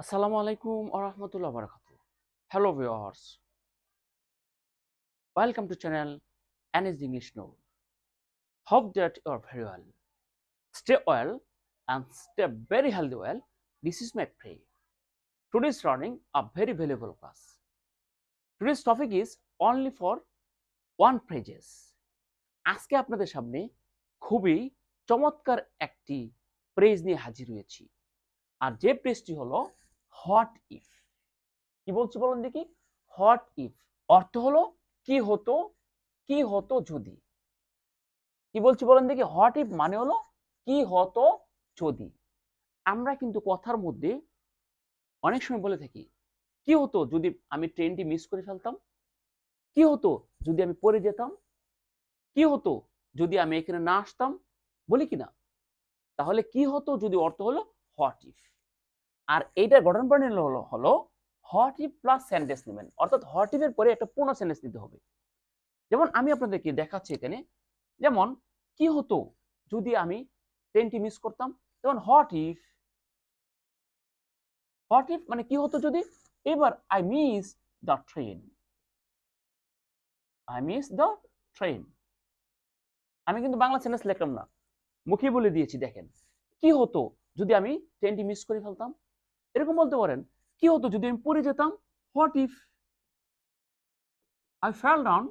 Assalamu alaikum wa rahmatullahi wa barakatuh. Hello viewers, welcome to channel Anis English Note. Hope that you are very well. Stay well and stay very healthy well. This is my prayer. Today is running a very valuable class. Today's topic is only for one pages. আজকে আপনাদের সামনে খুবই চমৎকার একটি praise নিয়ে হাজির হয়েছি। আর যে প্রেজটি হলো হোয়াট ইফ। কি বলছি বলুন দেখি? হোয়াট ইফ অর্থ হলো কি হতো যদি। কি বলছি বলেন দেখি? হোয়াট ইফ মানে হলো কি হতো যদি। আমরা কিন্তু কথার মধ্যে অনেক সময় বলে থাকি কি হতো যদি আমি ট্রেনটি মিস করে ফেলতাম, কি হতো যদি আমি পড়ে যেতাম, কি হতো যদি আমি এখানে না আসতাম, বলি কিনা? তাহলে কি হতো যদি অর্থ হলো হোয়াট ইফ। আর এইটার গঠন প্রণালী হলো হোয়াট ইফ প্লাস সেন্টেন্স নেবেন, অর্থাৎ হোয়াট ইফ এর পরে একটা পূর্ণ সেন্টেন্স নিতে হবে। যেমন আমি আপনাদেরকে দেখাচ্ছি এখানে, যেমন কি হতো যদি আমি ট্রেনটি মিস করতাম, যেমন হোয়াট ইফ মানে কি হতো যদি। এবার আই মিস দ্য ট্রেন। আমি কিন্তু বাংলা সেন্টেন্স লিখলাম না, মুখে বলে দিয়েছি। দেখেন, কি হতো যদি আমি ট্রেনটি মিস করে ফেলতাম। এরকম বলতে পারেন, কি হতো যদি আমি পড়ে যেতাম, what if I fail down.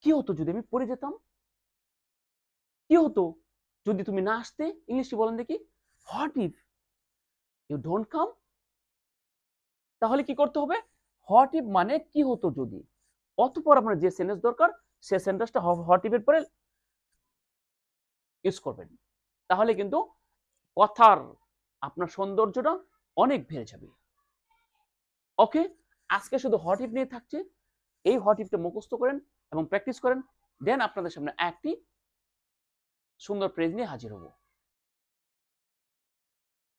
কি হতো যদি আমি পড়ে যেতাম। কি হতো যদি তুমি না আসতে, ইংলিশে বলেন দেখি, what if you don't come. তাহলে কি করতে হবে? হোয়াট ইফ মানে কি হতো যদি, অতঃপর আপনার যে সেন্টেন্স দরকার সে সেন্টেন্সটা হোয়াট ইফ এর পরে ইউজ করবেন। তাহলে কিন্তু কথার আপনার সৌন্দর্যটা অনেক বেড়ে যাবে। ওকে, আজকে শুধু হোয়াট ইফ নিয়ে থাকছে। এই হোয়াট ইফটা মুখস্থ করেন এবং প্র্যাকটিস করেন, দেন আপনাদের সামনে একটি সুন্দর প্রেজ নিয়ে হাজির হব।